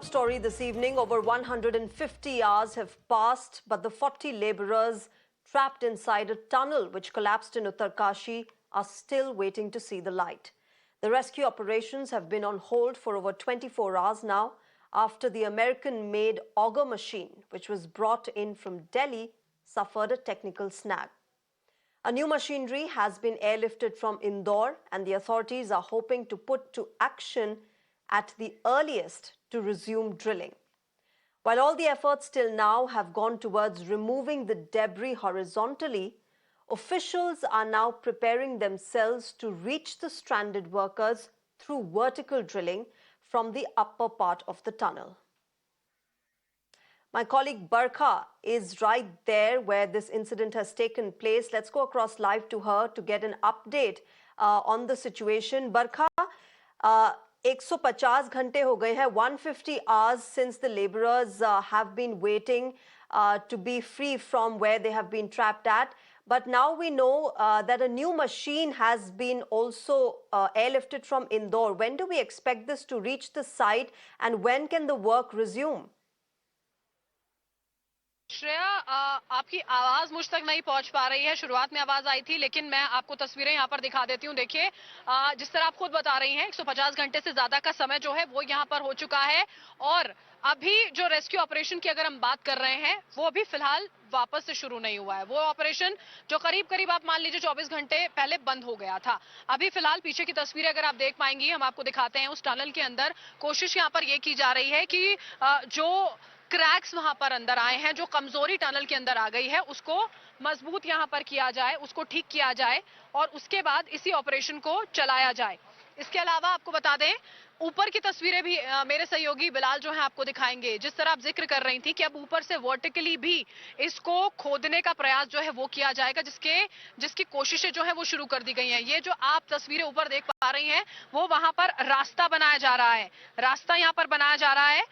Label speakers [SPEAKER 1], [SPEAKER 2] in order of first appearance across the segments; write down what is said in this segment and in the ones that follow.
[SPEAKER 1] story this evening. Over 150 hours have passed, but the 40 laborers trapped inside a tunnel which collapsed in Uttarkashi are still waiting to see the light. The rescue operations have been on hold for over 24 hours now after the American-made auger machine, which was brought in from Delhi, suffered a technical snag. A new machinery has been airlifted from Indore, and the authorities are hoping to put to action at the earliest to resume drilling. While all the efforts till now have gone towards removing the debris horizontally, officials are now preparing themselves to reach the stranded workers through vertical drilling from the upper part of the tunnel. My colleague Barkha is right there where this incident has taken place. Let's go across live to her to get an update on the situation. Barkha, 150 घंटे हो गए हैं, 150 hours since the laborers have been waiting to be free from where they have been trapped at. But now we know that a new machine has been also airlifted from Indore. When do we expect this to reach the site, and when can the work resume?
[SPEAKER 2] Shreya, आपकी आवाज मुझ तक नहीं पहुंच पा रही है। शुरुआत में आवाज आई थी, लेकिन मैं आपको तस्वीरें यहां पर दिखा देती हूं। देखिए, जिस तरह आप खुद बता रही हैं, 150 घंटे से ज्यादा का समय जो है वो यहां पर हो चुका है, और अभी जो रेस्क्यू ऑपरेशन की अगर हम बात कर रहे हैं, वो भी फिलहाल वापस से शुरू नहीं हुआ है। वो ऑपरेशन जो करीब करीब आप मान लीजिए 24 घंटे पहले बंद हो गया था। अभी फिलहाल पीछे की तस्वीरें अगर आप देख पाएंगी, हम आपको दिखाते हैं। उस टनल के अंदर कोशिश यहां पर ये की जा रही है कि जो क्रैक्स वहां पर अंदर आए हैं, जो कमजोरी टनल के अंदर आ गई है, उसको मजबूत यहां पर किया जाए, उसको ठीक किया जाए, और उसके बाद इसी ऑपरेशन को चलाया जाए। इसके अलावा आपको बता दें, ऊपर की तस्वीरें भी मेरे सहयोगी बिलाल जो है आपको दिखाएंगे। जिस तरह आप जिक्र कर रही थी कि अब ऊपर से वर्टिकली भी इसको खोदने का प्रयास जो है वो किया जाएगा, जिसकी कोशिशें जो है वो शुरू कर दी गई हैं। ये जो आप तस्वीरें ऊपर देख पा रही हैं, वो वहां पर रास्ता बनाया जा रहा है। रास्ता यहां पर बनाया जा रहा है,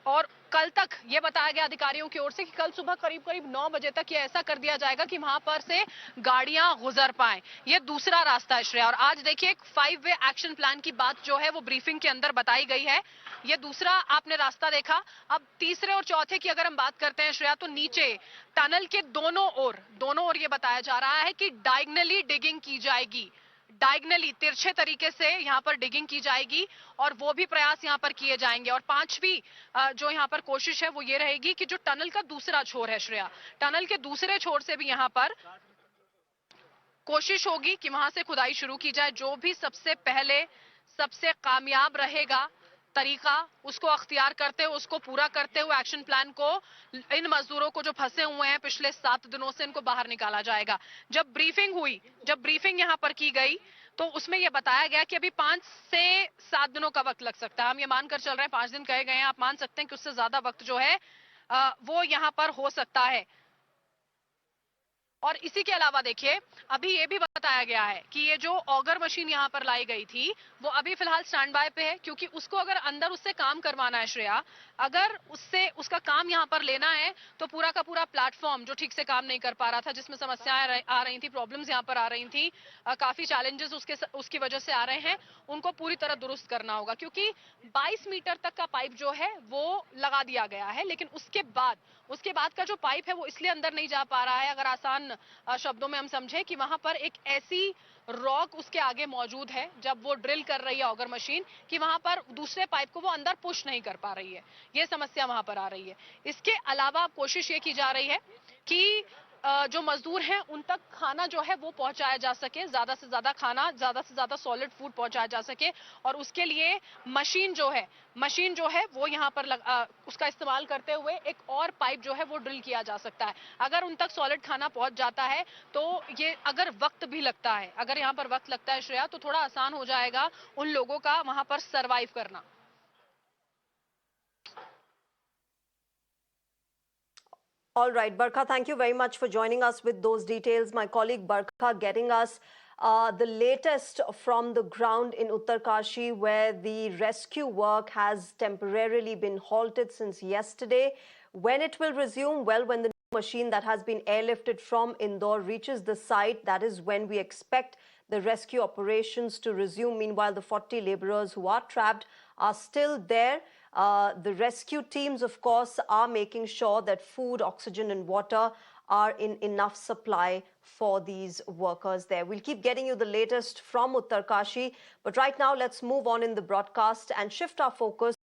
[SPEAKER 2] और कल तक ये बताया गया अधिकारियों की ओर से कि कल सुबह करीब करीब 9 बजे तक ये ऐसा कर दिया जाएगा कि वहां पर से गाड़ियां गुजर पाएं। ये दूसरा रास्ता है श्रेया। और आज देखिए, एक 5 वे एक्शन प्लान की बात जो है वो ब्रीफिंग के अंदर बताई गई है। ये दूसरा आपने रास्ता देखा। अब तीसरे और चौथे की अगर हम बात करते हैं श्रेया, तो नीचे टनल के दोनों ओर ये बताया जा रहा है कि डायगनली डिगिंग की जाएगी। डायगनली, तिरछे तरीके से यहां पर डिगिंग की जाएगी, और वो भी प्रयास यहां पर किए जाएंगे। और पांचवी जो यहां पर कोशिश है वो ये रहेगी कि जो टनल का दूसरा छोर है श्रेया, टनल के दूसरे छोर से भी यहां पर कोशिश होगी कि वहां से खुदाई शुरू की जाए। जो भी सबसे पहले सबसे कामयाब रहेगा तरीका, उसको अख्तियार करते हुए, उसको पूरा करते हुए एक्शन प्लान को, इन मजदूरों को जो फंसे हुए हैं पिछले 7 दिनों से, इनको बाहर निकाला जाएगा। जब ब्रीफिंग यहां पर की गई, तो उसमें यह बताया गया कि अभी 5 से 7 दिनों का वक्त लग सकता है। हम ये मानकर चल रहे हैं, 5 दिन कहे गए हैं, आप मान सकते हैं कि उससे ज्यादा वक्त जो है वो यहां पर हो सकता है। और इसी के अलावा देखिए, अभी ये भी बताया गया है कि ये जो ऑगर मशीन यहां पर लाई गई थी, वो अभी फिलहाल स्टैंड बाय पे है, क्योंकि उसको अगर अंदर उससे काम करवाना है श्रेया, अगर उसका काम यहां पर लेना है, तो पूरा का पूरा प्लेटफॉर्म जो ठीक से काम नहीं कर पा रहा था, जिसमें समस्याएं आ रही थी, प्रॉब्लम्स यहां पर आ रही थी, काफी चैलेंजेस उसकी वजह से आ रहे हैं, उनको पूरी तरह दुरुस्त करना होगा। क्योंकि 22 मीटर तक का पाइप जो है वो लगा दिया गया है, लेकिन उसके बाद का जो पाइप है वो इसलिए अंदर नहीं जा पा रहा है, अगर आसान शब्दों में हम समझे, कि वहां पर एक ऐसी रॉक उसके आगे मौजूद है, जब वो ड्रिल कर रही है ऑगर मशीन, कि वहां पर दूसरे पाइप को वो अंदर पुश नहीं कर पा रही है। ये समस्या वहां पर आ रही है। इसके अलावा कोशिश ये की जा रही है कि जो मजदूर हैं उन तक खाना जो है वो पहुंचाया जा सके, ज्यादा से ज्यादा खाना, ज्यादा से ज्यादा सॉलिड फूड पहुंचाया जा सके, और उसके लिए मशीन जो है वो यहां पर उसका इस्तेमाल करते हुए एक और पाइप जो है वो ड्रिल किया जा सकता है। अगर उन तक सॉलिड खाना पहुंच जाता है, तो ये अगर वक्त भी लगता है, अगर यहां पर वक्त लगता है श्रेया, तो थोड़ा आसान हो जाएगा उन लोगों का वहां पर सरवाइव करना।
[SPEAKER 1] All right, Barkha, thank you very much for joining us with those details. My colleague Barkha getting us the latest from the ground in Uttarkashi, where the rescue work has temporarily been halted since yesterday. When it will resume? Well, when the machine that has been airlifted from Indore reaches the site, that is when we expect the rescue operations to resume. Meanwhile, the 40 laborers who are trapped are still there. The rescue teams, of course, are making sure that food, oxygen, and water are in enough supply for these workers there. We'll keep getting you the latest from Uttarkashi, but right now let's move on in the broadcast and shift our focus